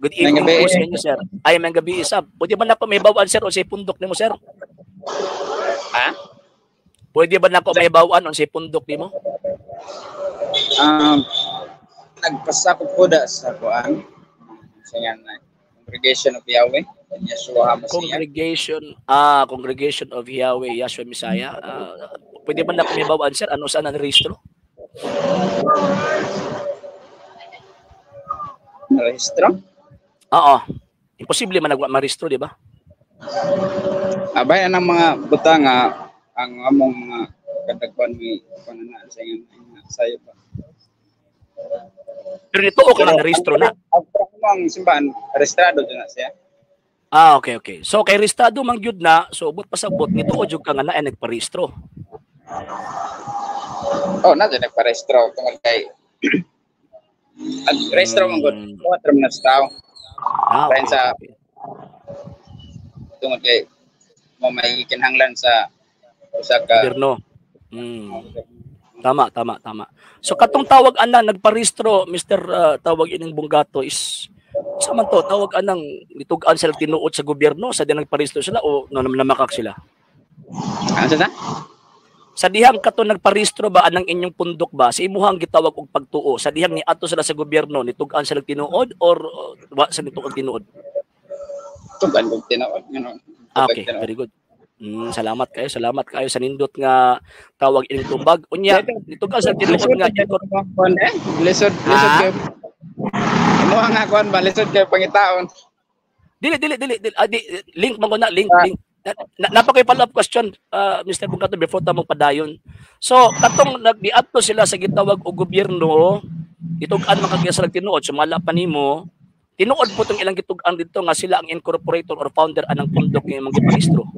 Good evening po sa inyo, sir. Ay, may gabi isa. Pwede ba na ko may bawaan, sir, o sa pundok ni mo, sir? Ha? Pwede ba na ko may bawaan o sa pundok ni mo? Nagpasakop ko da sa kuan. Sa Congregation of Yahweh. Yeshua HaMashiach. Congregation of Yahweh, Yeshua Messiah. Pwede ba na ko may bawaan, sir? Ano saan ang rehistro? Rehistro? Oo. Imposible man nagma-rehistro, di ba? Abay ang mga buta nga ang among mga kadagban mi panana sa sayo pa. Pero nito o ka na rehistro na? Ang simbahan, rehistrado na siya. Okay. So kay rehistrado man gyud na, so ubot pasabot nito o jud ka nga na ay nagparehistro. Na nagparehistro tungod kay at rehistro man gud 4 minutes tao. Okay. Sa tungod kay mo may kinahanglan sa usa ka gobyerno. Tama. So katong tawag ana nagparehistro, Mr. Tawag ining Bunggato is sa man to tawag anang nitug-an sila tinuod sa gobyerno sa di nagparehistro sila o namakak sila. Ano sa? Sa dihang kato nagparehistro ba anang inyong pundok ba sa imuhang gitawag og pagtuo sa dihang niadto sila sa gobyerno nitug-an sila tinuod or wa sa nitug tinuod? Tugan kog tinuod ngano. Okay, very good. Salamat kayo sa nindot nga tawag ining tubag. Unya nitug-an sila tinuod nga lisod kay mo nga kuan ba lisod kay pangitaon. Dili link man ko na link. Napakay follow-up question, Mr. Bunggato, before tamang padayon. So, katong nagdiadto sila sa gitawag o gobyerno, itug-an makagya sila tinuod, sumala pa nimo, tinuod po itong ilang gitug-an dito nga sila ang incorporator or founder anang pundok ng mga giparehistro.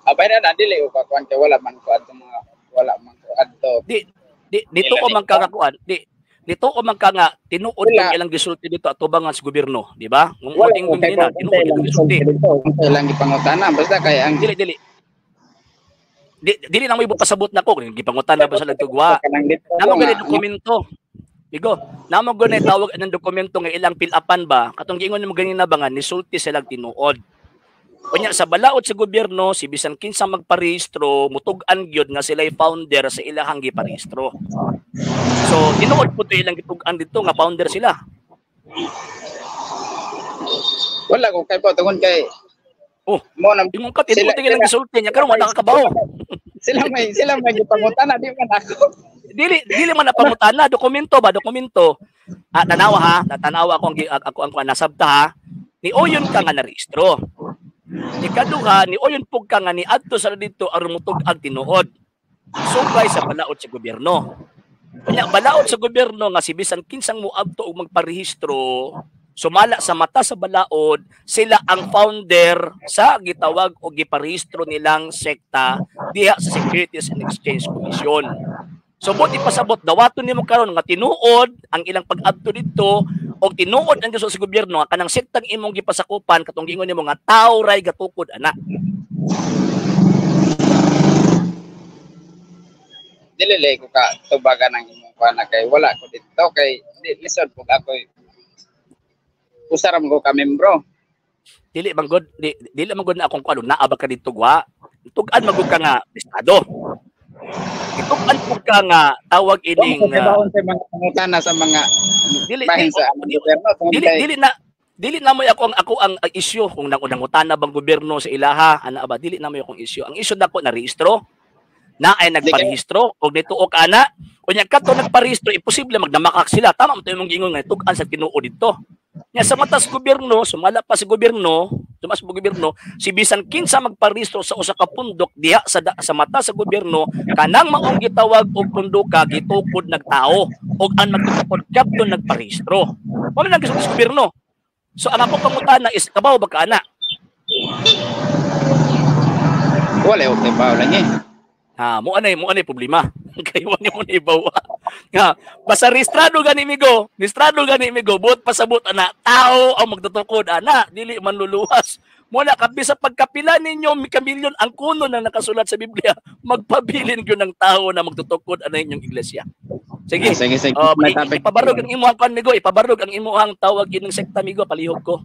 Abay na dili o kakuan kay wala man ko adto mga wala man ko adto. Dito ko man kakakuan. Dito ko man ka nga tinuod yung ilang gisulti dito atubangan sa gobyerno, di ba? Kung ating gumina, tinuod yung gisulti. Ilang gipangutana basta kay ang dili na mo pasabot na ko gipangutana ba sa nagtugwa. Namo gani dokumento. Bigo, namo gani tawag anang dokumento nga ilang pilapan ba? Katong giingon mo ganina ba nga nisulti sila tinuod. Kunya sa balaod sa gobyerno, si bisan kinsa magparehistro, mutug-an gyud nga sila founder sa ilahang giparehistro. So, tinuod po ito ilang gitug-an dito nga founder sila. Wala ko kay po tungod kay mo nang yung ka tinuod ilang gisulti niya karon wala ka kabaw. sila may gipangutana di man ako. Dili man napangutana, dokumento. Tanawa ako ang nasabta ha. Ni oyon ka nga na rehistro. Ikaduha ni oyon pug ka nga ni adto sa dito aron mutug-an tinuod. Sugay sa balaod sa gobyerno. Kanya balaod sa gobyerno nga si bisan kinsang moadto og magparehistro, sumala sa mata sa balaod, sila ang founder sa gitawag og giparehistro nilang sekta diha sa Securities and Exchange Commission. So buti pasabot dawaton nimo karon nga tinuod ang ilang pag-adto dito og tinuod ang gusto sa gobyerno nga kanang sektang imong gipasakupan katong giingon nimo nga tawo ray gatukod ana. Dili ko ka tubagan ang imong kuana kay wala ko dito kay lisod pug ako usaram ko ka membro. Dili man god na akong kuano naa ba ka dito gwa. Tug-an magud ka nga estado. Itukan po ka nga tawag ining sa mga pangutana sa mga bahin sa gobyerno dili na mo ako ang issue kung nangutana bang gobyerno sa ilaha ana ba dili na mo akong issue. Ang issue nako na rehistro na ay nagparehistro og dituo ka ana unya kadto nagparehistro imposible magdamakak sila tama mo imong giingon nga tug-an sa tinuod dito. Nya sa mata sa gobyerno sumala pa sa gobyerno si bisan kinsa magparehistro sa usa ka pundok diha sa mata sa gobyerno kanang maong gitawag og pundoka gitukod nagtao og ang nagtukod kapto nagparehistro. Mo man sa gobyerno. So ang ako pangutana is kabaw ba ka ana? Wala okay ba lang mo anay problema. Kayo ni mo na ibawa. Nga, basta rehistrado gani migo, buot pasabot ana, tao ang magtutukod ana, dili man luluwas. Muna kabi sa pagkapila ninyo mikamilyon ang kuno na nakasulat sa Biblia, magpabilin gyud ng tao na magtutukod ana inyong iglesia. Sige. Sige, sige. May topic. Ipabarog ang imuhang kan migo, ipabarog ang imuhang tawag ining sekta migo, palihog ko.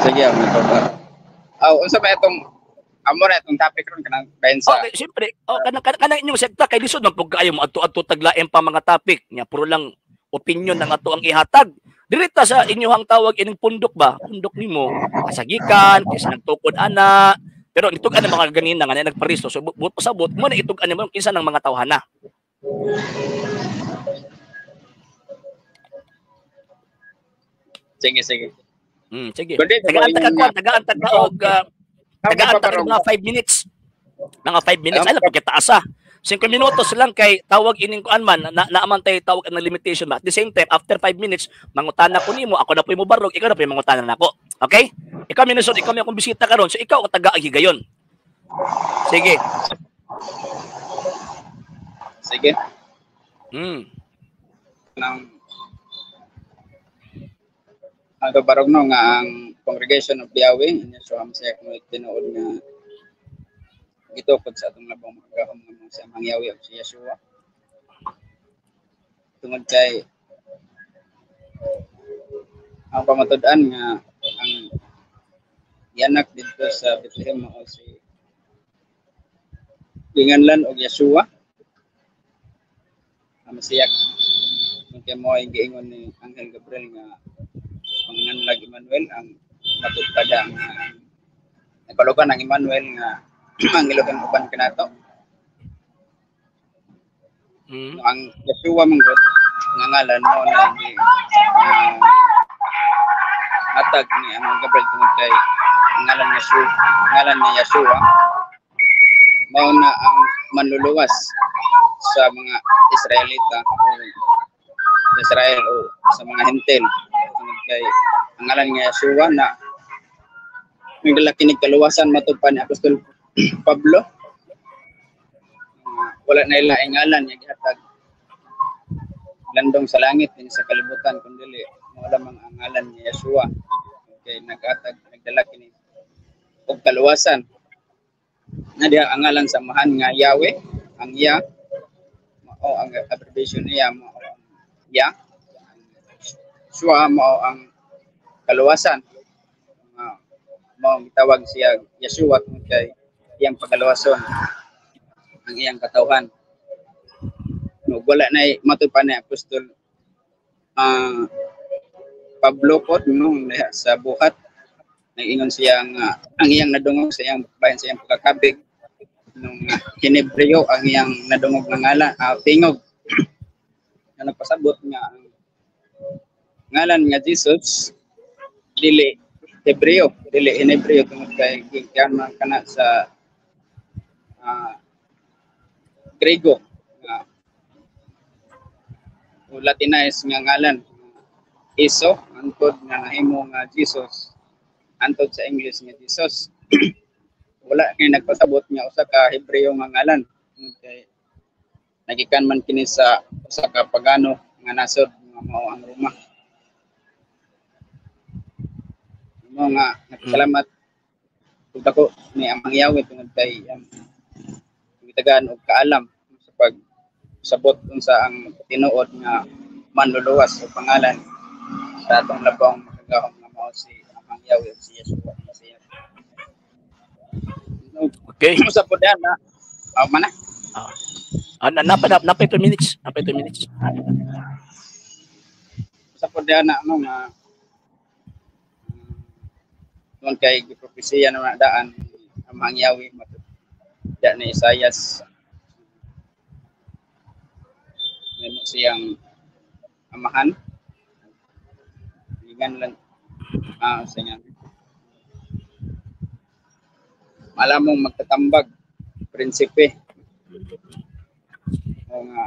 Sige, may topic. Unsa ba itong amo na itong topic ron kanang bensa? Okay, siyempre. Kanang inyong sekta kay lisod man pug kaayo mo adto taglaem pa mga topic nya puro lang opinion ng ato ang ihatag. Dirita sa inyong tawag ining pundok ba? Pundok nimo kasagikan, kaysa nagtukod ana. Pero itug ana mga ganina nga nagparisto. So but pasabot mo na itug ana mo kinsa ng mga tawhana. Sige, sige. Sige. Pwede, Tagaan mga 5 minutes. Mga 5 minutes. Ay, pagkitaasa. 5 minutos lang kay tawag ining kuan man naaman tay tawag ang limitation ba. At the same time after 5 minutes mangutana ko nimo, ako na po mo barog, ikaw na po mangutana nako. Okay? Ikaw minusod, ikaw may akong bisita karon. So ikaw ang taga higayon. Sige. Sige. Ang barog no nga ang Congregation of Yahweh inya so am siya kung tinuod nga gitukod sa atong labang magahom nga sa Amang Yahweh ug si Yeshua. Tungod kay ang pamatud-an nga ang yanak dito sa Bethlehem mao si ginganlan og Yeshua. Ang siyak kay mo ay giingon ni Angel Gabriel nga panganlag Emmanuel ang matudtada nga nagpalugan ng Emmanuel nga ang ilogan uban kanato. Ang Yeshua manggod nga ngalan mo na ni atag ni ang Gabriel tungod kay ang ngalan ni Yeshua mao na ang manluluwas sa mga Israelita Israel o sa mga hentil tungod kay ang ngalan nga Yeshua na may kinig kaluwasan matupad ni Apostol Pablo. Wala na ilaing ngalan nga gihatag landong sa langit din sa kalibutan kundi wala mang ang ngalan ni Yeshua. Okay, nagdala kini og kaluwasan. Na diha ang ngalan samahan nga Yahweh, ang Ya o ang abbreviation niya mo Ya. Yeshua mo ang kaluwasan. Mo gitawag siya Yeshua tungod kay iyang pagkaluwason ang iyang katawhan. No, wala na matupad ni Apostol Pablo po nung sa buhat nag-ingon siya nga ang iyang nadungog sa iyang bahin sa iyang pagkakabig nung Henebreo ang iyang nadungog ng ngalan tingog na nagpasabot nga ang ngalan nga Jesus dili Hebreo dili Henebreo tungod kay gikan kana sa Grego o Latinized nga ngalan Iso antod nga nahimo nga Jesus antod sa English nga Jesus. Wala kay nagpasabot nga usa ka Hebreo nga ngalan kay nagikan man kini sa usa ka pagano nga nasod nga mao ang Roma. Mo nga nagpasalamat ug ako ni Amang Yahweh tungod kay gitagaan og kaalam sa pagsabot unsa ang tinuod nga manluluwas o pangalan sa atong labang makagahom nga mao si Amang Yahweh si Yeshua Masiya. Okay. Sa pudan na mana? Napay 2 minutes. Napay 2 minutes. Sa pudan na ano nga doon kay gipropesiya na daan Amang Yahweh da ni Isaias may mo siyang amahan igan lang siya malamong magtatambag prinsipe o nga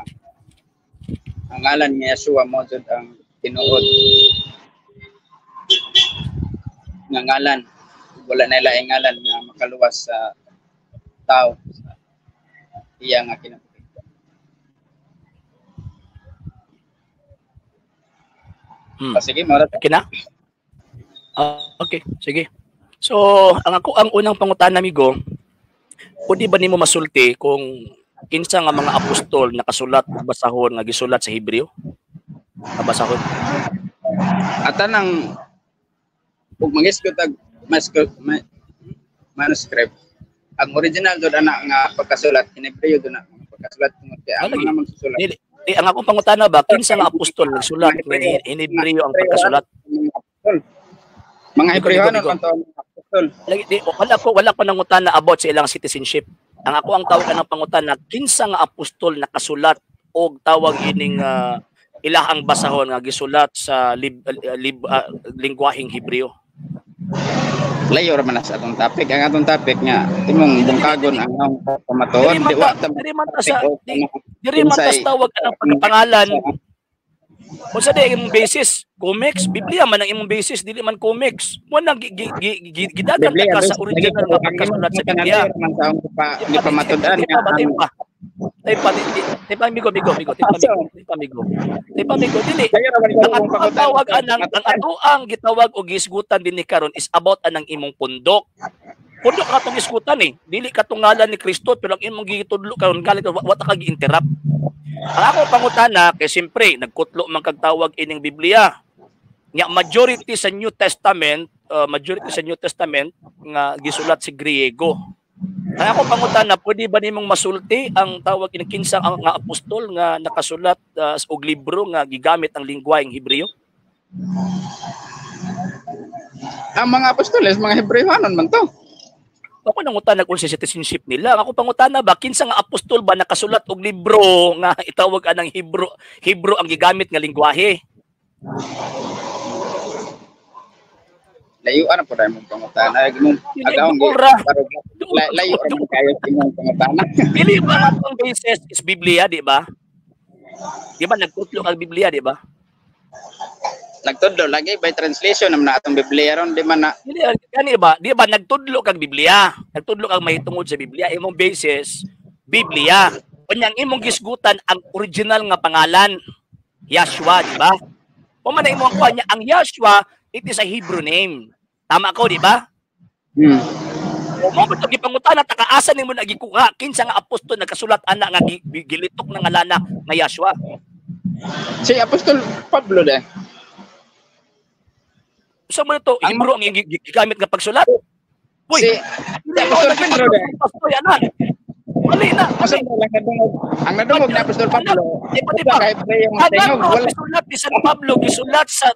ang ngalan ni Yeshua mo jud ang tinuod nga ngalan wala na laing ngalan nga makaluwas sa tao sa iya nga kinabuhi. Sige, mara. Okay na? Okay, sige. So, ang unang pangutana amigo, pwede ba nimo masulti kung kinsa nga mga apostol nakasulat ug basahon nga gisulat sa Hebreo? Kabasahon. At tanang ug mangisgot ag manuscript, ang original do ana nga pagkasulat in Hebreo do na pagkasulat tungod kay ang mga magsusulat. Ang akong pangutana ba kinsa nga apostol nagsulat in Hebreo ang pagkasulat? Mga Hebreohanon man to ang apostol. Wala ko nangutana about sa ilang citizenship. Ang ako ang tawag ng pangutana kinsa nga apostol nakasulat og tawag ining ilahang basahon nga gisulat sa lingwaheng Hebreo. Layo ra man sa atong topic. Ang atong topic nga imong bungkagon ang among pamatuod. Diri man tas tawag ang pagpangalan. Unsa di imong basis? Comics, Biblia man ang imong basis, dili man comics. Mo nang gidagan ka sa original nga pagkasulat sa Biblia. Ni pamatud-an nga. Tipa amigo, dili. Ang tawag ang atoang gitawag og gisgutan dinhi karon is about anang imong pundok. Pundok ka tong isgutan dili ka tong ngalan ni Kristo pero ang imong gitudlo karon galit wa ta ka gi-interrupt. Ang ako pangutana kay siyempre nagkutlo man kag tawag ining Biblia. Nga majority sa New Testament nga gisulat si Griego. Ang ako pangutana pwede ba nimong masulti ang tawag ining kinsa nga apostol nga nakasulat og libro nga gigamit ang lingwaheng Hebreo? Ang mga apostoles mga Hebreohanon man to. Ako nangutana kung sa citizenship nila. Ako pangutana ba kinsa nga apostol ba nakasulat og libro nga itawag anang Hebrew ang gigamit nga lingwahe? Layo ana po dai mong pangutana imong agawon layo ra man kayo imong pangutana. Dili ba atong basis is Biblia, di ba? Di ba nagtutlo ang Biblia, di ba? Nagtudlo lagi by translation naman atong Biblia ron di man na kani ba di ba nagtudlo kag Biblia nagtudlo kag mahitungod sa Biblia imong basis Biblia unyang imong gisgutan ang original nga pangalan Yahshua di ba o man imong kuha niya ang Yahshua it is a Hebrew name tama ko di ba o mo to gipangutana takaasa nimo nagikuha kinsa nga apostol nagkasulat ana nga gilitok na ngalana nga Yahshua si apostol Pablo de sa mo ito, Hebrew ang gigamit nga pagsulat. Uy, Apostol Pedro de. Mali na. Ang nadungog na Apostol Pablo. Kay yung tingog wala sulat ni San Pablo gisulat sa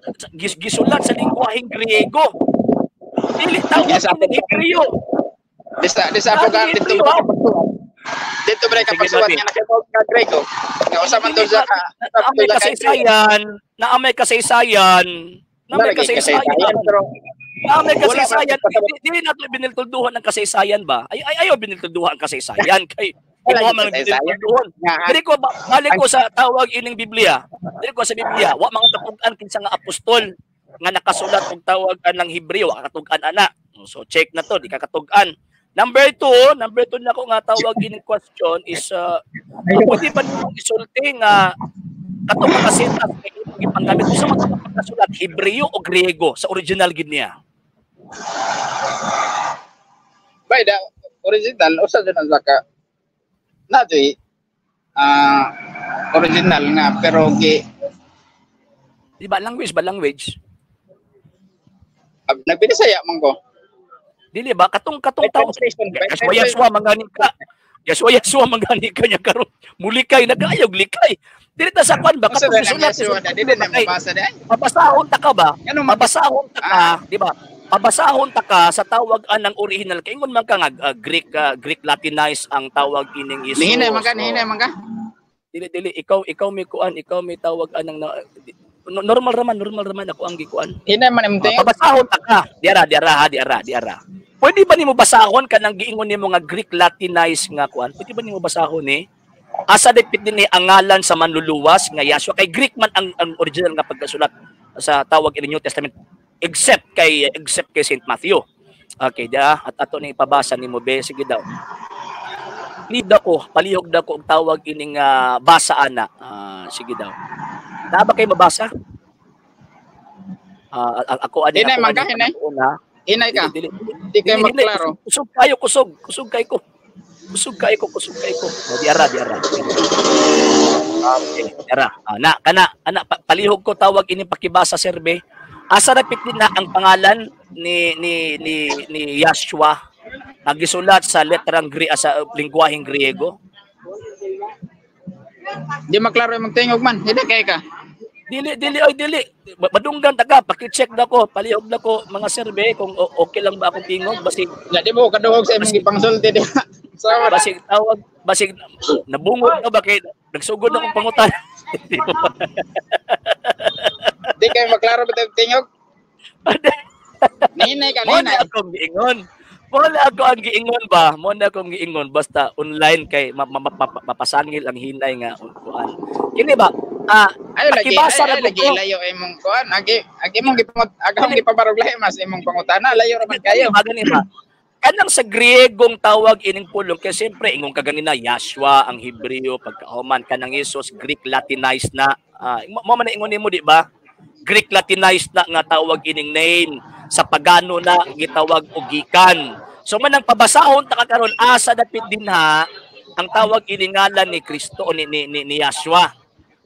lingwaheng Griego. Dili tawag sa Hebreo. Disa po ka dito ba ka pagsulat nga nakitawag ka Griego. Nga usa man to sa naamay kasaysayan. Naamay kasaysayan. Dili na ito biniltulduhan ng kasaysayan ba? Ayaw biniltulduhan ang kasaysayan. Kay ikaw man biniltulduhan. Dili ko, balik ko sa tawag ining Biblia. Dili ko sa Biblia. Wa mga katugan kinsa nga apostol nga nakasulat og tawag ng Hebreo. Katugan ana. So check na to. Di ka katugan. Number two na ko nga tawag ining question is pwede ba nimo isulti nga katong mga sintas kay ipanggamit sa mga pagkasulat Hebreo o Griego sa original gid niya. By the original usa din ang saka na original nga pero di ba language nagbinisaya man ko dili ba katong tao Yahshua mangani ka niya karon mulikay nagayog likay dili ta sa kwan ba katong gisulat dili na mabasa dai mabasahon ta ka ba mabasahon ta ka di ba mabasahon ta ka sa tawag anang original kay ingon man ka nga Greek Latinized ang tawag ining Isus hinay man ka dili ikaw may kuan ikaw may tawag anang normal raman ako ang gikuan hinay man imong tingog mabasahon ta ka diara pwede ba nimo basahon kanang giingon nimo nga Greek Latinized nga kuan pwede ba nimo basahon asa dipit din ang ngalan sa manluluwas nga Yahshua kay Greek man ang original nga pagkasulat sa tawag in New Testament except kay St. Matthew. Okay da at ato ni ipabasa nimo be sige daw. Palihog daw ko og tawag ining basa ana. Sige daw. Naa ba kay mabasa? Ako ani hinay man ka hinay ka Di kayo magklaro. Kusog kayo, kusog. Kusog kayo ko. Kusog kayo ko. O, diara. Okay, diara. Kana, palihog ko tawag ini pakibasa survey. Asa rapit din na ang pangalan ni Yashua nagisulat sa letrang sa lingwaheng Griego? Di maklaro yung tingog man. Hindi kay ka. Dili. Madunggan taga, paki-check na ko, palihog na ko mga survey kung okay lang ba akong tingog basig. Ya di mo kaduhog sa imong gipangsulti di. So, basig nabungod na ba kay nagsugod na akong pangutan. Di kayo maklaro ba tingog? Ninay ka, Muna ninay. akong giingon. Muna ako ang giingon ba? Muna akong giingon basta online kay mapasangil ang hinay nga kuan. Kini ba? Ayo lagi ko. layo imong kuan. Agi mong agahong gipabarog lahi mas imong pangutana layo ra man kayo. Magani ba? Kanang sa Griegong tawag ining pulong kay siyempre ingong kaganina Yashua ang Hebreo pagkahuman kanang Jesus Greek Latinized na. Mo man ingon nimo di ba? Greek Latinized na nga tawag ining name sa pagano na gitawag og gikan. So manang pabasahon ta karon asa dapit dinha ang tawag ining ngalan ni Kristo o ni Yashua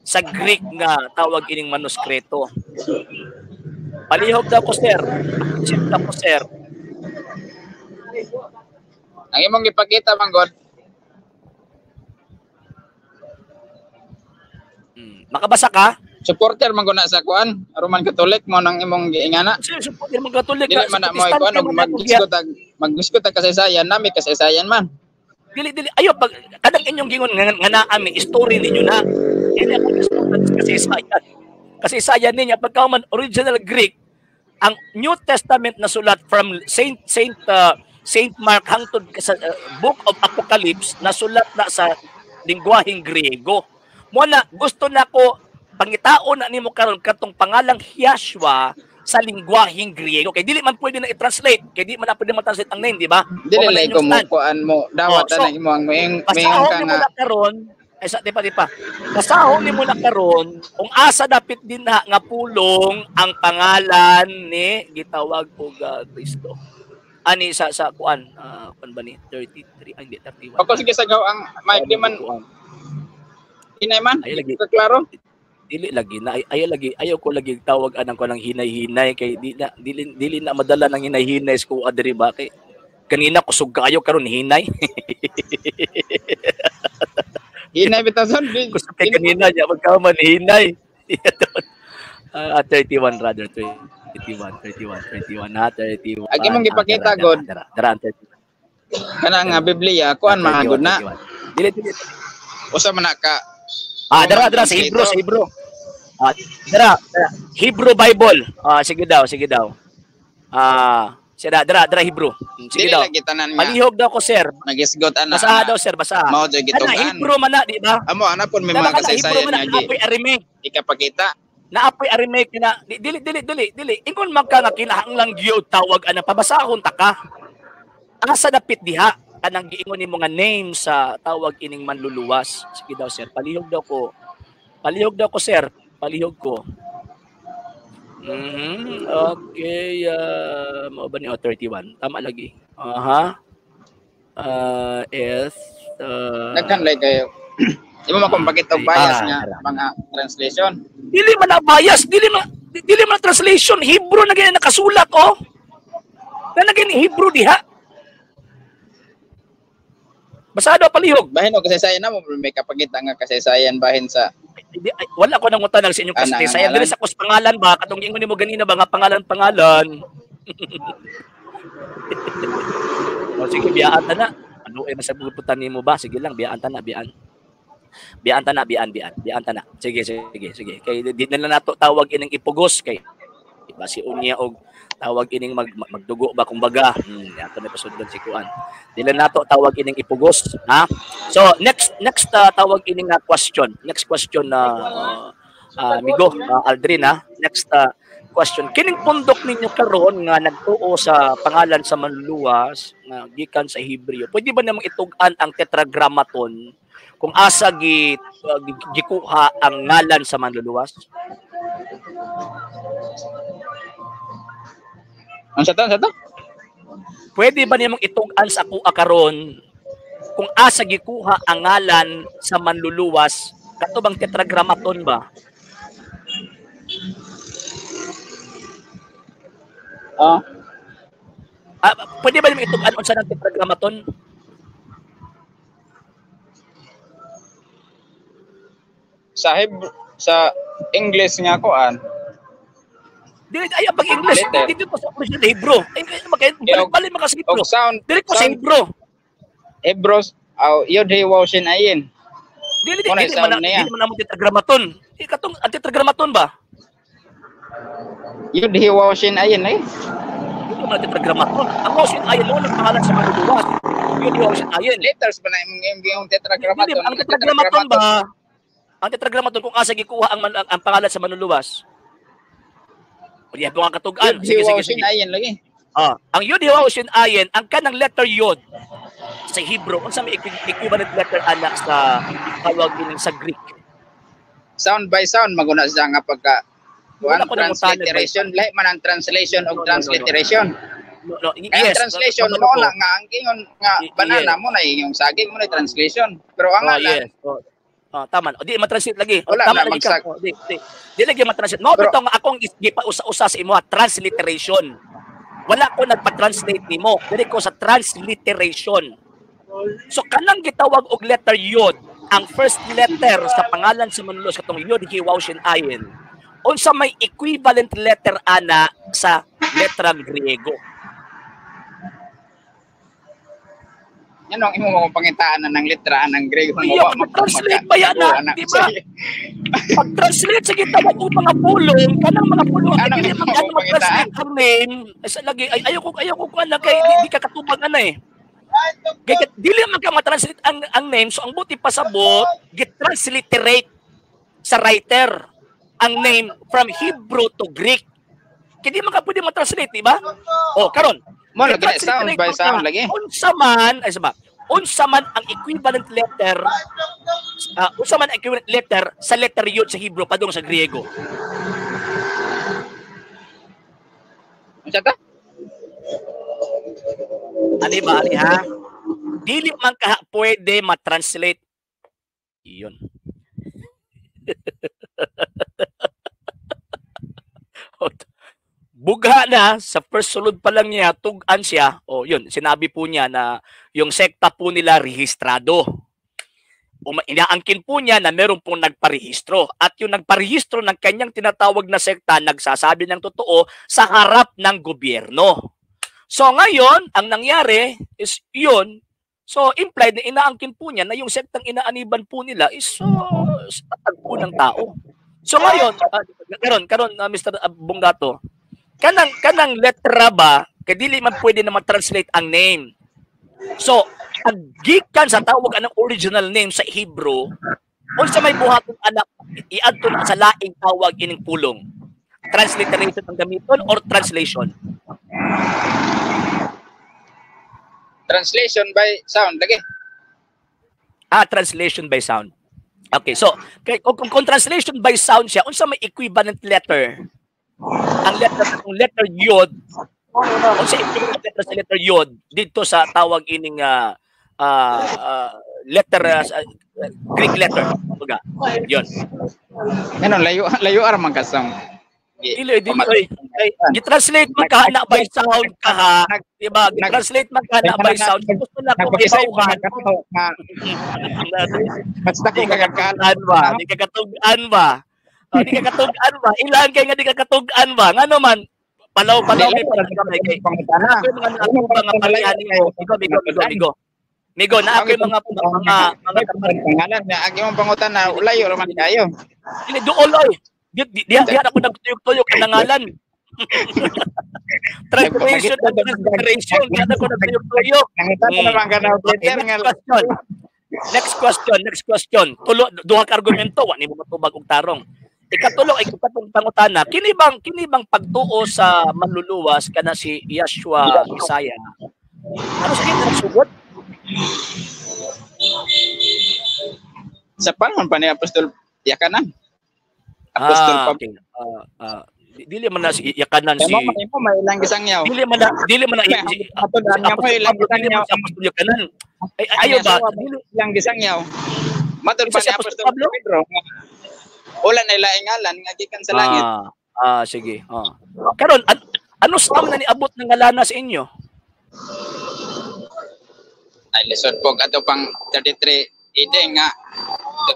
sa Greek nga tawag ining manuskrito. Palihog daw ko sir. Check daw ko sir. Ang imong gipakita man god. Makabasa ka? Supporter man gud na sa kuan, Roman Catholic mo nang imong giingana. Supporter mo Katolik. Dili man na mo kuan mag-disco tag kasaysayan nami kasaysayan man. Dili ayo pag kadang inyong gingon nga naami story ninyo na. Dili ako kasaysayan. Kasaysayan niya pagka man original Greek ang New Testament na sulat from Saint Mark hangtod sa Book of Apocalypse na sulat na sa lingwaheng Griego. Mo na gusto na ko pangitaon na nimo karon katong pangalang Yashua sa lingwaheng Griego kay dili man pwede na i-translate kay di man na pwede ma-translate ang name di ba? Dili lay ko mo kuan mo dawat na imo ang mayong ka nga karon ay sa di pa kasahon nimo na karon kung asa dapit din na nga pulong ang pangalan ni gitawag og Kristo ani sa kuan ba ni 33 ay hindi 31 ako sige sagaw ang mic di man hinay man klaro dili lagi na ayaw ko lagi tawag anang ko ng hinay-hinay kay dili na madala ng hinay-hinay ko adiri ba kay kanina kusog kayo karon hinay hinay bitason kusog kay kanina ya magkaman hinay 31 rather 21 na 31 agi mong gipakita god dara kana nga Biblia kuan mahagod na dili usa man ka dara sa Hebrew dara Hebrew Bible sige daw dara Hebrew sige daw palihog daw ko sir nagisgot ana basa daw sir basa mao joy gitugan Hebrew man na di ba amo ana pon may mga kasaysayan nga gi apoy arime ikapakita naapoy arime kina dili ingon man ka nga kinahanglang gyud tawag ana pabasahon ta ka asa dapit diha kanang giingon nimo nga name sa tawag ining manluluwas sige daw sir palihog daw ko sir palihog ko okay mo ba ni 31 tama lagi nagkanlay kayo imo makumpakit og bias nga mga translation dili man na bias dili man translation Hebrew na gyud nakasulat na naging Hebrew diha basa daw palihog bahin og kasaysayan na mo may kapakita nga kasaysayan bahin sa wala ko nang utanang sa inyong kasaysayan dili sa kus pangalan ba katong ingon nimo ganina ba nga pangalan sige biyaan ta na ano ay masabutan nimo ba sige lang biyaan ta na sige kay di na nato tawag ining ipugos kay basi unya og tawag ining magdugo ba kumbaga ato na pasudlon si kuan dili nato tawag ining ipugos ha so next tawag ining question amigo Aldrin ha next question kining pundok ninyo karon nga nagtuo sa pangalan sa manluluwas nga gikan sa Hebreo pwede ba namang itug-an ang tetragrammaton kung asa gikuha ang ngalan sa manluluwas Ang sa to? pwede ba nimong itug-an sa kuha karon kung asa gikuha ang ngalan sa manluluwas katubang tetragrammaton ba? Pwede ba nimong itug-an unsa ng tetragrammaton? Sa English nga kuan. Dili ay pag English Letter. dito sa original Hebrew. Ay balik maka sa Hebrew. Og sound. Dili ko sa Hebrew. Hebrews, yod hey wow sin ayin. Dili Muna dili sound man niya. dili man amo tetragrammaton. Katong ang tetragrammaton ba? Yod hey wow sin ayin ay. Dili man tetragrammaton. Ang motion ayon mo ang pangalan sa manluluwas. Yun yung motion ayon. Letters ba na yung tetragrammaton? Ang tetragrammaton ba? Ang tetragrammaton kung asa gikuha ang pangalan sa manluluwas. O diya po nga katugan. Yod hey wow sin ayin lagi. Ang Yod Hiwa Ushin Ayin, ang kanang letter Yod sa Hebrew, unsa may equivalent letter anak sa tawag din sa Greek. Sound by sound maguna siya nga pagka Wala ko nang transliteration, lahi man ang translation o transliteration. No, Ang yes. translation mo na nga ang ingon nga banana mo na yung saging mo na translation. Pero ang ngalan, yes. Tama. O di matranslate lagi. Wala Tama na lagi ka. Di lagi matranslate. Mo bitaw nga akong usa sa imo transliteration. Wala ko nagpa-translate nimo. Dili ko sa transliteration. So kanang gitawag og letter Yod, ang first letter sa pangalan sa manluluwas katong Yod Hiwaw Shin Ayin. Unsa may equivalent letter ana sa letrang Griego. yan ang imo mong pangitaan ng letra ng Grego mo Iya, mag-translate ba yan na? Di ba? Pag-translate sa gitawag o mga pulong, kanang mga pulong, Ano hindi mo mag-translate ang name. Sa lagi, ayaw ko ano, kay di ka katubag ano eh. Kaya dili man ka ma-translate ang name, so ang buti pasabot, git-transliterate sa writer ang name from Hebrew to Greek. Kaya di man ka pwede ma-translate, di ba? O, karon. Mo lagi sound by sound lagi. Unsa man ang equivalent letter sa letter Yod sa Hebrew padung sa Griego. Unsa ta? Ani ha? Dili man ka pwede ma-translate. Iyon. Bugha na, sa first sulod pa lang niya, tugan siya, yun, sinabi po niya na yung sekta po nila rehistrado. Inaangkin po niya na meron pong nagparehistro. At yung nagparehistro ng kanyang tinatawag na sekta, nagsasabi ng totoo sa harap ng gobyerno. So ngayon, ang nangyari is yun. So implied na inaangkin po niya na yung sektang inaaniban po nila is tatagpo ng tao. So ngayon, karon Mr. Bungato, kanang letra ba kay dili man pwede na ma-translate ang name. So gikan sa tawag anang original name sa Hebrew, unsa may buhaton anak iadto na sa laing tawag ining pulong. Transliteration ang gamiton or translation? Translation by sound lagi. Translation by sound. Okay, so kung translation by sound siya, unsa may equivalent letter? Ang letter Yod, unsa equivalent letter sa letter Yod dito sa tawag ining letter Greek letter. Baga. Yon. Ano layo ar man kasang. Dili gi-translate man ka na by sound ka ha. Diba? Gi-translate man ka na by sound. Gusto na ko ibauhan. Basta ko kagakalan ba? Di kagatugan ba? Di kagatugan ba? Ilan kay nga di kagatugan ba? Ngano man palaw may pagkamay kay. Mga palihan nimo. Migo na ako yung mga pangalan na ang imong pangutan na layo ra man kayo. Dili duoloy. Di ako nagtuyok-tuyok ang nangalan. Translation. Di ako nagtuyok-tuyok. Nangita naman ka na Peter nga. Next question. Duha ka argumento wa nimo matubag og tarong. Ikatulo ay katong pangutana. Kini bang pagtuo sa manluluwas kana si Yeshua Messiah? Ano sa kanya sugot? Sa panahon pa ni Apostol Yakanan. Apostol okay. dili man na si yakanan si Mo may ilang gisangyaw. dili man na Matudan nga mo ilang gisangyaw. apostol yakanan. Ayo ba? Dili Ilang gisangyaw. Matud Isa pa si ni Apostol Apostol Pablo? Pedro. Wala na ilaing ngalan nga gikan sa langit. Sige. Karon ano sa na niabot ng ngalana sa inyo? Ay lisod po ato pang 33 ide nga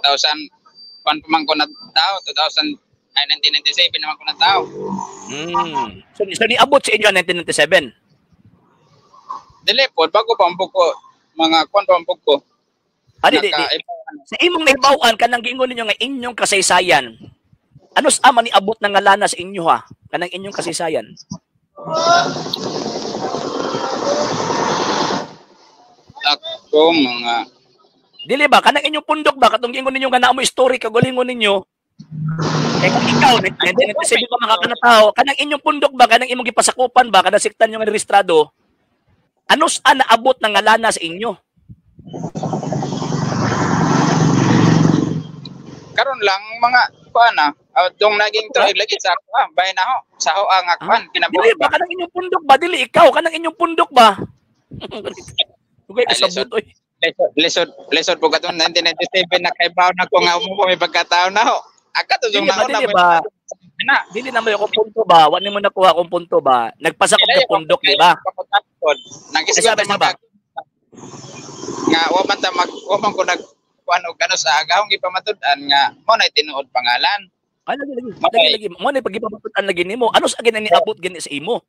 2000 pan pamangko na tao 1997 naman ko na tao. So niabot sa inyo 1997. Dili po bago pa ang buko mga kwan pa ang buko. Di. Sa imong nahibawan kanang giingon ninyo nga inyong kasaysayan. Ano sa man niabot ng ngalana sa inyo ha? Kanang inyong kasaysayan. Ako mga Dili ba kanang inyong pundok ba katong giingon ninyo nga naa mo story kagulingon ninyo? Kung ikaw 1997 pa makakanataw, kanang inyong pundok ba kanang imong gipasakupan ba kanang siktan yung rehistrado? Ano sa naabot ng ngalana sa inyo? karon lang mga kuan dong naging to lagi sa ako bahay na ho sa ho ang kuan Dili ba kanang inyong pundok ba dili ikaw kanang inyong pundok ba? Tugay ka sa butoy. Lesson po katong 1997 na kaibaw na ko nga mo may pagkataon na ho. Aka to yung nauna ba? Dili naman yung punto ba? Wala mo nakuha akong punto ba? Nagpasa ko ng pundok, di ba? Nag-isip ba? Nga waman ko nag ano sa agahong ipamatud-an nga mo na tinuod pangalan. Lagi. Mo na pagipamatud-an lagi nimo. Ano sa gina niabot gani sa imo?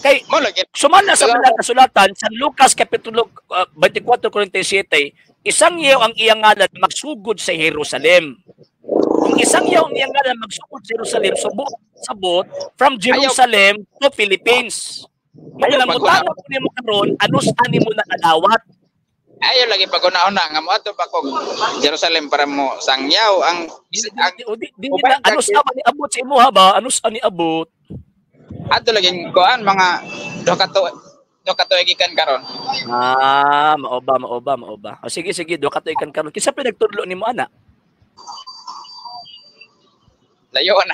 Kay mo lagi sumala sa mga kasulatan sa Lucas kapitulo 24:47, isang yaw ang iyang ngalan magsugod sa Jerusalem. Kung isang yaw ang iyang ngalan magsugod sa Jerusalem, sabot from Jerusalem to Philippines. Ngayon ang utang ko nimo karon, ano sa nimo na alawat? Ayo lagi pag-una-una nga mo ato pa ko Jerusalem para mo sangyaw ang ano sa ni abot sa imo ha ba? Ano sa ni abot? Ato lagi kuan mga do kato gikan karon. Maoba. Sige, do kato ikan karon. Kinsa pinagtudlo nimo ana? Layo na.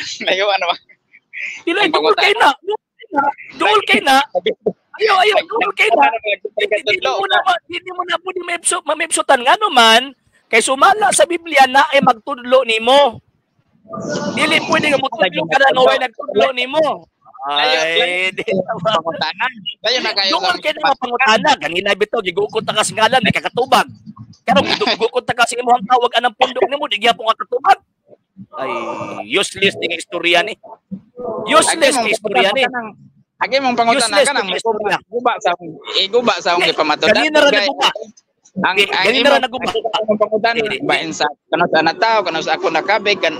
Dili duol kay na. Duol kay na. Ayo, duol kay na. Hindi mo na pwede mamipsutan nga naman kay sumala sa Biblia na ay magtudlo nimo. Dili pwede nga mutudlo ka na way nagtudlo nimo. Ay, di pangutanan. Layo na kayo. Doon kay na pangutana, kanina bitaw gigukod ta kas ngalan di kakatubag. Pero gigukod ta kasi imong tawag anang pundok nimo di gyapon ka katubag. Ay, useless ding istorya ni. Useless kay istorya ni. Agi mong pangutana ka nang guba sa akong ipamatudan. Kanina ra naguba. Kanina ra naguba. Pangutana bain sa kano sa nataw, kano sa ako nakabig, kano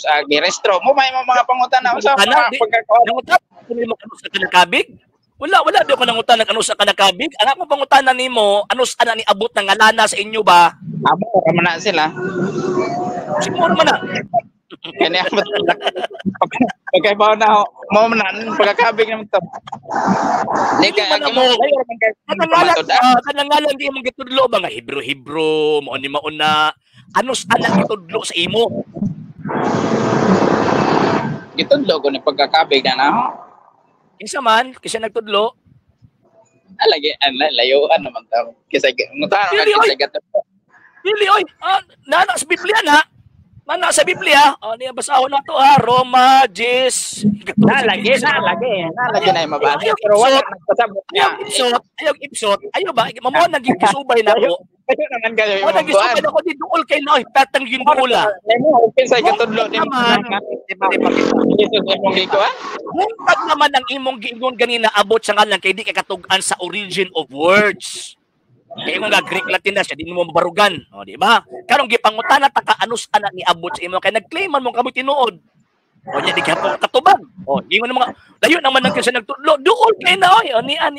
sa girestro. Mo may mga pangutana sa pagkakaon. Mo kano sa kanakabig? Wala di ko nangutan ng ano sa kanakabig. Ang akong pangutanan nimo, ano sa ni abot ng ngalana sa inyo ba? Amo ra man sila. Siguro man na. Kani ako pagkaibaw na mo man pagkakabig naman to. Kanangalan di mong gitudlo ba nga Hebro mo ni mauna. Ano sa gitudlo sa imo? Gitudlo ko ni pagkakabig na ho. Kinsa man kasi nagtudlo? Alagi layuan naman ta. Kasi ngutahan ka kasi Dili oy, nana sa Biblia na. Nana sa Biblia, niya basahon na to ha, Roma 10. Nalagi na yung mabasa. Pero wala nagpasabot niya. Ayaw ipsot. Ayaw ba? Mamo naging kisubay na ako. Kaya naman kayo yung naging kisubay na ako di duol kay na. Tatang yung duola. Okay sa katudlo din. Huntag naman ang imong giingon ganina abot sa ngalan kay di kay katugan sa origin of words. Kaya nga Greek Latin na siya, di mo mabarugan. O, di ba? Karong gipangutana ta ka anus anak ni abot sa imo kay nagclaiman mo kamo tinuod. O nya di ka po katubag. O, di mo na mga layo naman nang kasi nagtudlo. Duol kay na oy. O niya.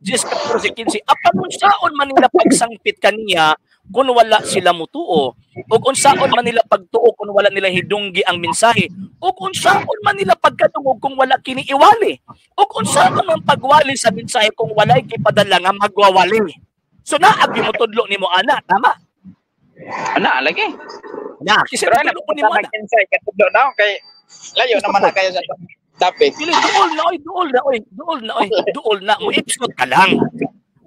Just kapro si Kinsi. Apan unsaon man nila pagsangpit kaniya kung wala sila mutuo. O unsaon man nila pagtuo kung wala nila hidunggi ang mensahe. O unsaon man nila pagkatungog kung wala kiniiwali. O unsaon man pagwali sa mensahe kung wala ikipadala nga magwawali. So naagi mo tudlo nimo ana, tama? Ana lagi. Na, kasi tudlo ko nimo ana. Katudlo na kay Layo naman na kayo sa topic. Dili duol na mo episode ka lang.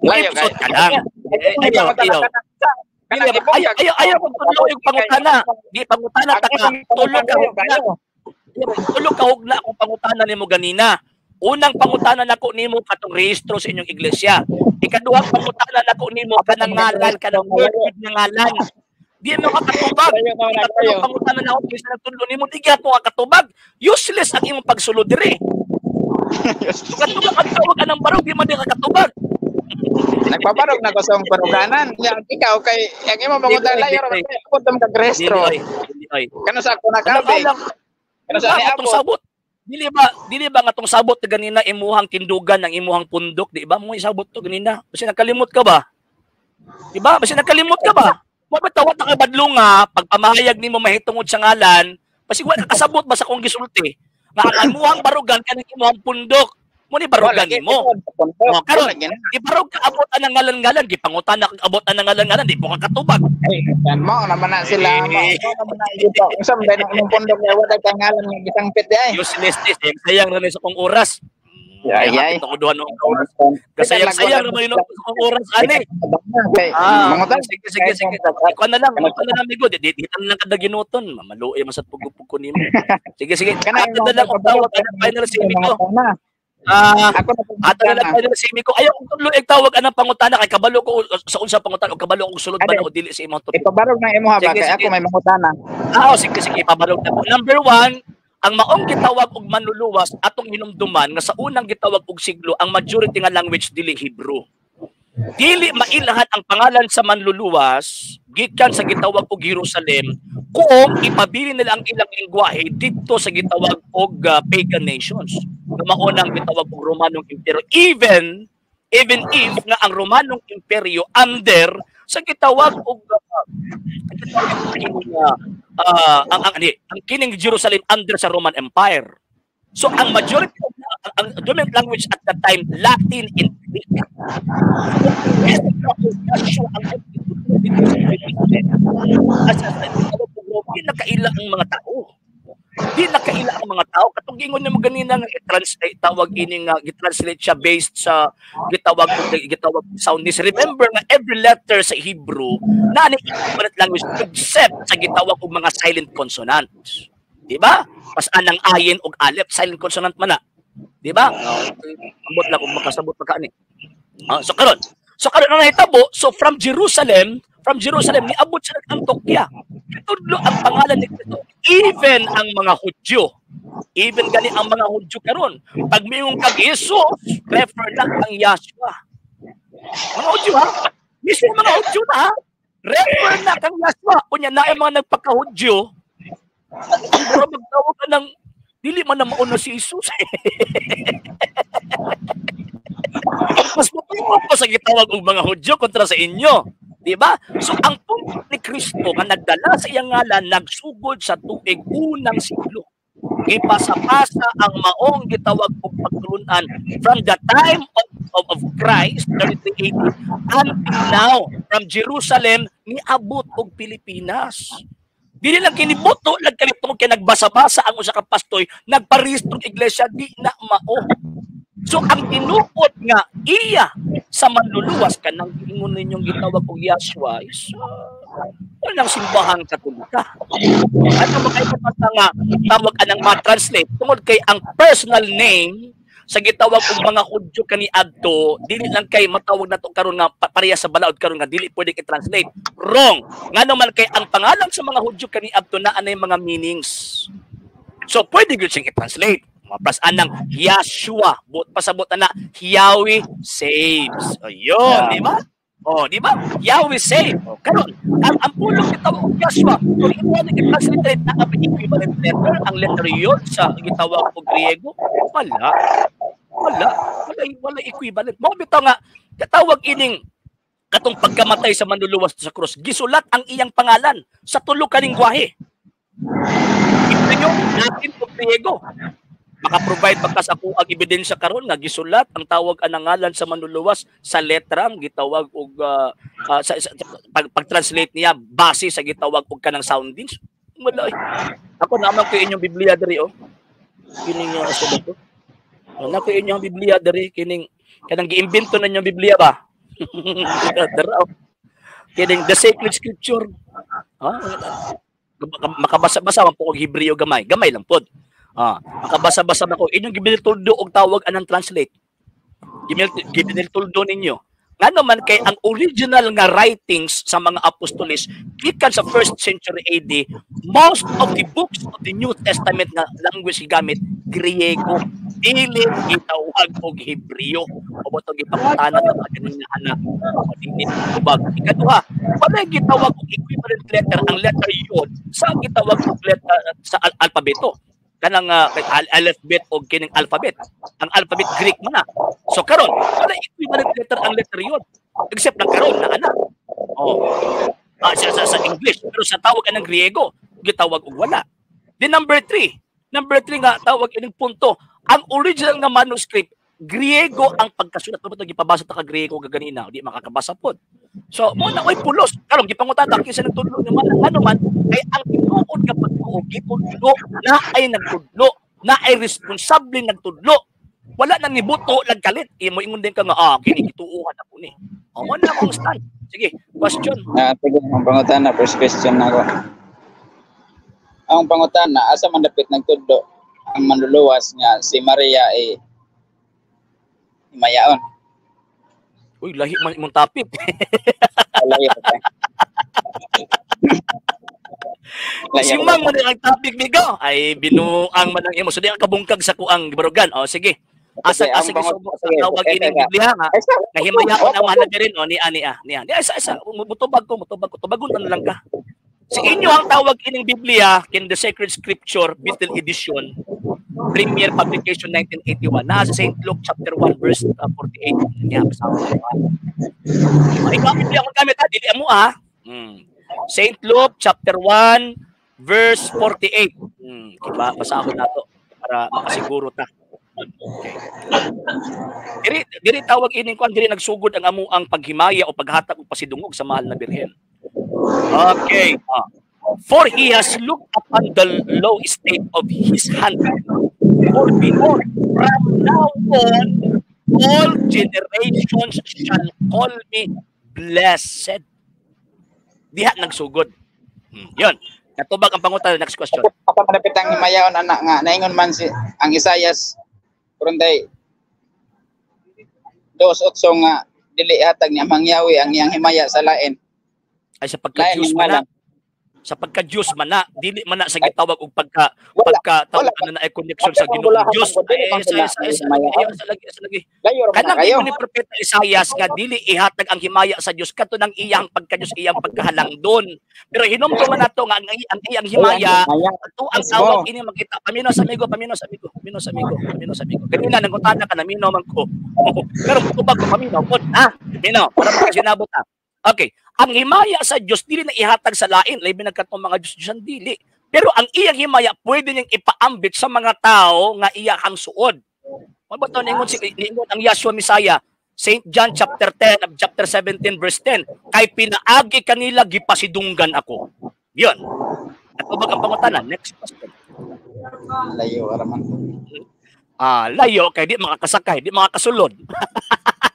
Layo Episode ka lang. Ayaw ko tulo yung pangutana. Di pangutana ta ka tulog ka hugna. Tulog ka hugna kung pangutana nimo ganina. Unang pangutana nako nimo katong rehistro sa inyong iglesia. Ikaduhang pangutana nako nimo kanang ngalan kanang word nga ngalan. Di mo ka katubag. Ikaduhang pangutana nako sa tulo nimo di gyud mo ka katubag. Useless ang imong pagsulod diri. Katubag ang tawag ka ng barog di man di ka katubag. Nagpaparog na ko sa paruganan. Yang ikaw kay ang imo mangutan layo ra kay putom ka rehistro. Kano sa ako nakabe? Kano sa ni atong sabot? Dili ba nga tong sabot ganina imuhang tindugan ng imuhang pundok, di ba? Mo isabot to ganina. Basi nakalimot ka ba? Di ba? Basi nakalimot ka ba? Mo tawat na kay badlong nga pagpamahayag nimo mahitungod sa ngalan, basi wa nakasabot ba sa kong gisulti? Nga ang imuhang barugan kanang imuhang pundok. Mo ni barugan nimo. Oh, karon ibarog ka abot ang ngalan-ngalan, gipangutana kag abot ang ngalan-ngalan, di mo ka katubag. Yan mo naman na sila, mo naman na ito. Usam dai nang pondok niya wala kay ngalan nga gisangpit ay. Useless this, sayang ra ni sa kong oras. Ay. Ito ko duha ng oras. Sayang naman yung sa kong oras ani. Mangutan. Sige. Ikaw na lang migo, di na lang kada ginuton, mamaluoy man sa pugpug ko nimo. Sige. Kanang na lang og tawag ang final simi ko. Ato na lang simi ko. Ayaw kung tuloy tawag anang pangutana kay kabalo ko sa unsa pangutana o kabalo ko sulod ba na o dili sa imong tubig. Ipabarog na imo ha ba kay ako may mangutana. Sige, pabarog na po. Number 1, ang maong gitawag og manluluwas atong hinumduman nga sa unang gitawag og siglo ang majority nga language dili Hebrew. Dili mailahan ang pangalan sa manluluwas gikan sa gitawag og Jerusalem kung ipabili nila ang ilang lengguwahe dito sa gitawag og pagan nations. Nga maunang gitawag og Romanong Imperyo. Even if nga ang Romanong Imperyo under sa gitawag og ang kining Jerusalem under sa Roman Empire. So ang majority of ang dominant language at that time Latin and Greek. Di nakaila ang mga tao. Di nakaila ang mga tao. Katong gingon niya ganina nga i-translate tawag ini nga gi-translate siya based sa gitawag soundness. Remember nga every letter sa Hebrew na ni equivalent language except sa gitawag og mga silent consonants. Di ba? Pas anang ayin og alep silent consonant man na. Di ba? Ambot lang kung makasabot pa kaani. So karon na nahitabo, so from Jerusalem niabot sa Antioquia. Tudlo ang pangalan ni Kristo. Even ang mga Hudyo, even gani ang mga Hudyo karon, pag mayong kag Jesus, refer na ang Yahshua. Mga Hudyo ha? Mismo mga Hudyo na ha? Refer na kang Yahshua. Kunya na ang mga nagpaka-Hudyo, pero magtawag ka ng dili man na mauna si Jesus. Mas mapulong ko sa gitawag og mga Hudyo kontra sa inyo. Di ba? So ang punto ni Kristo nga nagdala sa iyang ngalan nagsugod sa tuig unang siglo. Ipasa-pasa ang maong gitawag og pagtulunan from the time of Christ 33 AD until now from Jerusalem niabot og Pilipinas. Dili lang kinibuto lang kanito kay nagbasa-basa ang usa ka pastoy nagparehistro iglesia di na mao. So ang tinuod nga iya sa manluluwas kanang ingon ninyong gitawag og Yahshua is walang simbahan katolika. Ano ba kayo nga tawag anang ma-translate tungod kay ang personal name sa gitawag og mga Hudyo kaniadto dili lang kay matawag nato karon nga pareha sa balaod karon nga dili pwede i-translate. Wrong. Ngano man kay ang pangalan sa mga Hudyo kaniadto naa nay mga meanings. So pwede gyud sing i-translate. Plus anang Yahshua, pasabot na Yahweh saves. Ayun, di ba? Oh, di ba? Yahweh save. Oh, karon, ang pulong gitawag og Yahshua, kung imo na i-translate na ang equivalent letter, ang letter yod sa gitawag og Griego, wala equivalent. Mao bitaw nga katawag ining katong pagkamatay sa manluluwas sa krus, gisulat ang iyang pangalan sa tulo ka lengguwahe. Ito Latin ug Griego. Maka-provide pagkas ako ang ebidensya karon nga gisulat ang tawag anang ngalan sa manluluwas sa letrang gitawag og pag-translate niya base sa gitawag og kanang soundings. Wala. Ako naman ko inyong Biblia diri oh. Kining nga sa dito. Ano ko inyong Biblia diri kining kanang giimbento na inyong Biblia ba? Dara. Kining the sacred scripture. Makabasa-basa man po og Hebreo gamay. Gamay lang pod. Makabasa-basa man ko inyong gibiltuldo og tawag anang translate. Gibiltuldo ninyo. Ngano man kay ang original nga writings sa mga apostoles gikan sa 1st century AD, most of the books of the New Testament nga language gigamit Griego, dili gitawag og Hebreo. O boto gipangutana ta kanina ana. Dili tubag. Ikaduha, wala gitawag og equivalent letter ang letter yod sa gitawag og letter sa alpabeto. Kanang alphabet o kining alphabet. Ang alphabet Greek man na. So karon, wala equivalent letter ang letter yun. Except lang karon na anak. Sa English. Pero sa tawag ng Griego, gitawag og wala. Then number 3 nga tawag ining punto. Ang original nga manuscript, Griego ang pagkasulat. Dapat gipabasa ta ka Griego gaganina, di makakabasa pod. So mo na oy pulos. Karon gipangutana kinsa nagtudlo ni man ano man kay ang tinuod nga pagtuo gitudlo na ay nagtudlo, na ay responsable nagtudlo. Wala na ni buto nagkalit. Imo ingon din ka nga kini gituuhan ako ni. Mo na akong stand. Sige, question. Sige, ang pangutana first question nako. Ang pangutana asa man dapit nagtudlo ang manluluwas nga si Maria ay himayaon. Uy, lahi man imong topic. Si Mang man ang topic bigo ay binuang man ang imo. So di ang kabungkag sa kuang gibarugan. Sige. Asa sige subok sa tawag ining Biblia nga. Nahimayaon ang mahalaga rin niya. Di isa mutubag ko tubagon na lang ka. Si inyo ang tawag ining Biblia kin the Sacred Scripture Bethel Edition. Premier Publication 1981 na sa St. Luke chapter 1 verse 48 niya kasama ko. Ikaw Biblia ko gamit dili amo St. Luke chapter 1 verse 48. Kiba basahon nato para makasiguro ta. Okay. Diri tawag ining kuan diri nagsugod ang amo ang paghimaya o paghatag og pasidungog sa mahal na birhen. Okay. For he has looked upon the low state of his handmaid. For behold, from now on, all generations shall call me blessed. Diha nagsugod. Yun. Natubag ang pangutan. Next question. Ako malapit ang himayaon anak nga. Naingon man si ang Isayas. Kurunday. 2:8 nga dili hatag ni Amang Yahweh ang iyang himaya sa lain. Ay sa pagka-Diyos man na. Sa pagka-Diyos man na, dili man na sa gitawag og pagka tawag na ay connection sa Ginoo Diyos. Sa lagi. Kanang ingon ni propeta Isaias nga dili ihatag ang himaya sa Dios kadto nang iyang pagka-Dios iyang pagkahalangdon. Pero hinumdum man nato nga ang iyang himaya ato ang tawag ini makita pamino sa amigo. Kanina nangutana ka na mino man ko. Pero tubag ko pamino pod mino para makasinabot ta. Okay, ang himaya sa Diyos dili na ihatag sa lain, labi nagkatong mga Diyos dili. Pero ang iyang himaya pwede niyang ipaambit sa mga tao nga iyang suod. Mabato ningon ang Yahshua Messiah, St. John chapter 10 chapter 17 verse 10, kay pinaagi kanila gipasidunggan ako. Yun. At ubag ang pangutana, next question. Layo araman. Layo kay di makakasakay, di makakasulod.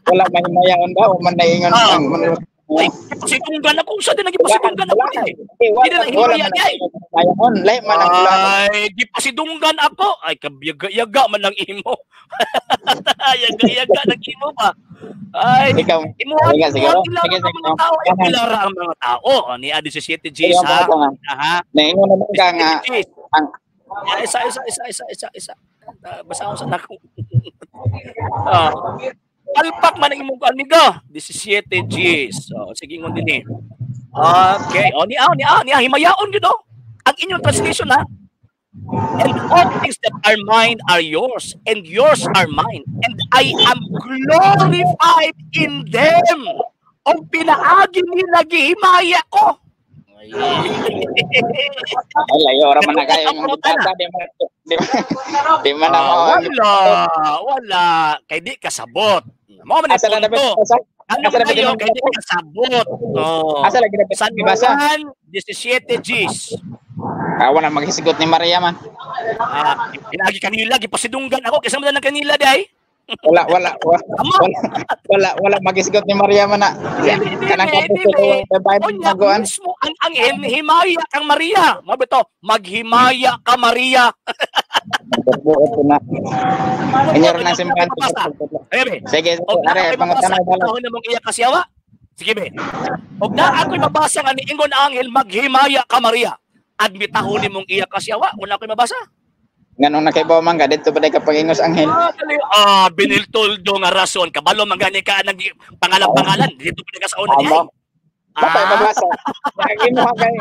Wala man himayaon daw man naingon ang ay, pasidunggan ako. Saan din nagipasidunggan ako? Hindi na himaya niya Ay, gipasidunggan ako. Ay, kabiyaga man ng imo. Yaga ng imo ba? Ay, imuhan mga tao. Ilara ang mga tao. Ni Adi 17 Gs ha? Naingon naman ka nga. Isa. Basta ako sa nako. Alpak man ang imong amiga 17 Gs. So sige ngon din Okay. Niya himayaon gyud ang inyong translation And all things that are mine are yours, and yours are mine, and I am glorified in them. O pinaagi nila gihimaya ko. Ay, layo raman na kayo. Di man na wala. Kay di kasabot. Mo man ito. Ano kayo kay di kasabot. San Juan 17 Gs. Awa na maghisigot ni Maria man. Inagi kanila gipasidunggan ako kaysa man ng kanila day. Wala maghisigot ni Maria man na. Kanang kapuso mismo ang anghel ni himaya kang Maria. Mabito, maghimaya ka Maria. Buot na. Inyor na simpan. Sige, are pangutanay bala. Ako na mong iya kasyawa. Sige be. Og na ako'y mabasa nga ni ingon anghel maghimaya ka Maria. Admitahon ni mong iya kasyawa, wala ko'y mabasa. Nganong nakaibaw man ka dito pa kapag ingos anghel. Biniltoldo nga rason kabalo man gani ka nag pangalan dito pa ka sa una niya. Baka mabasa. Nagimo kay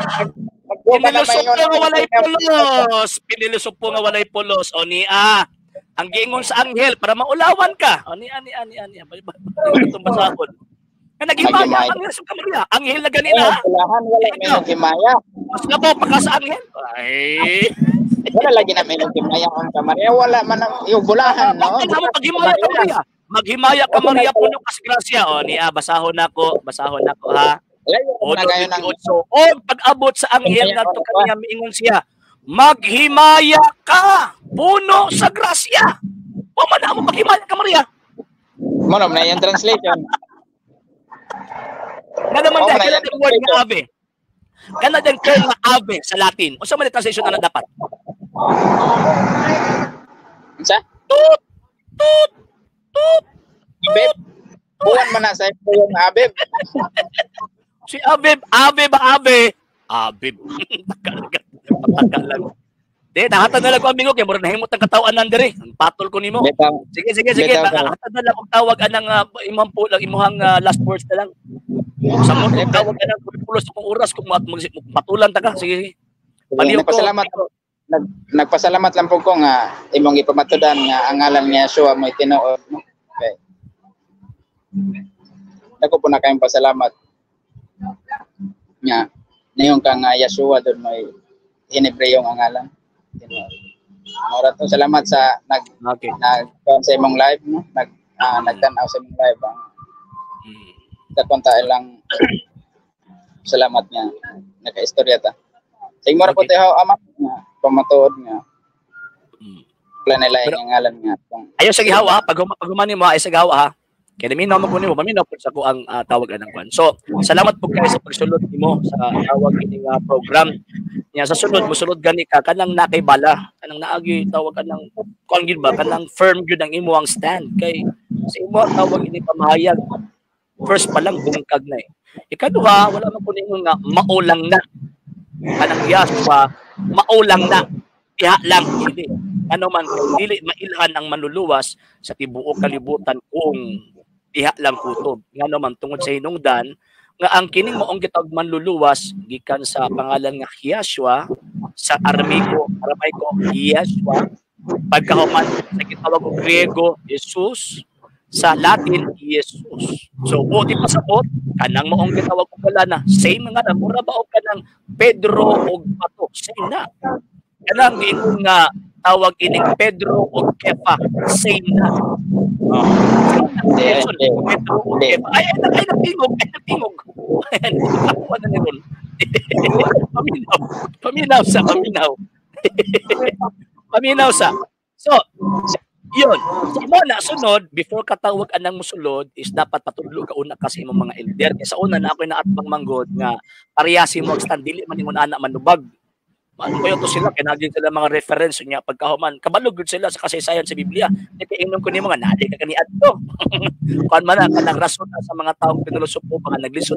Pinilusok po nga walay pulos. O niya, ang giingon sa anghel para maulawan ka. O niya. Itong basakon. Nagimaya ang anghel sa Maria. Anghel na ganina. Wala may nagimaya. Mas na po, pagka sa anghel. Ay. Wala lagi na may nagimaya ang Maria. Wala man yung bulahan, no? Maghimaya ka Maria. Maghimaya ka Maria, puno kas grasya. O niya, basahon ako ha. O pag-abot sa anghel na ito kanya miingon siya, maghimaya ka, puno sa grasya. O man mo maghimaya ka Maria. Manom na yung translation. Nga naman dahil yung word nga ave. Kana din term nga ave sa Latin. O sa man translation na dapat? Sa? Tut. Abib. Buwan man na sa yung Abib. Si Abib ba Abe? Abib. Pagkalang. Nahatad na lang ko amigo kay mura nahimot ang katawan nandere. Patol ko nimo. Sige. Nahatad na lang og tawag anang imong pulang imuhang last words na lang. Sa mo tawag anang pulos kung oras kung matulan ta ka. Sige. Paliw ko. Nagpasalamat lang po ko nga imong ipamatudan nga ang ngalan ni Yeshua mo tinuod. Okay. Ako po na kayong pasalamat. Nga nayon kang Yeshua doon may Henebreo ang ngalan. Maraming salamat sa nag sa imong live no nagtanaw sa imong live takonta lang salamat nga naka-istorya ta sa imo ra po tayo amat nga pamatuod nga plan nila ang ngalan nga ayo sa gihawa pag humani mo ay sa gihawa ha kaya naminaw mo kunin mo maminaw po sa ko ang tawag ng kwan so salamat po kayo sa pagsulod nimo sa tawag ining program nya sa sunod mosulod gani ka kanang nakaybala kanang naagi tawag kanang kon gid ba kanang firm gyud ang imo ang stand kay sa imo tawag ini pamahayag first pa lang bungkag na ikaduha wala man kunin nga maulang na kanang Yahshua maulang na iha lang hindi ano man dili mailhan ang manluluwas sa tibuok kalibutan kung iha lang kutob ngano man tungod sa hinungdan nga ang kining maong gitawag manluluwas gikan sa pangalan nga Yahshua sa Aramaico Yahshua pagkahuman sa gitawag og Griego Jesus sa Latin Jesus so buti pasabot kanang maong gitawag og na same nga na mura ba og kanang Pedro og Bato same na kanang giingon nga tawag ining Pedro o Kepa same na Pedro o Kepa ay napingog ano na ron paminaw sa so yun so mo na sunod before katawag anang musulod is dapat patudlo ka una kasi imong mga elder sa una na ako naatbang manggod nga parehasi mo stand dili man ingon ana manubag ano ba to sila kinagin sila mga reference niya pagkahuman kabalog gud sila sa kasaysayan sa Biblia inom ko ni mga nadi ka kani adto kan man kanang rason sa mga taong pinulusok po mga naglisod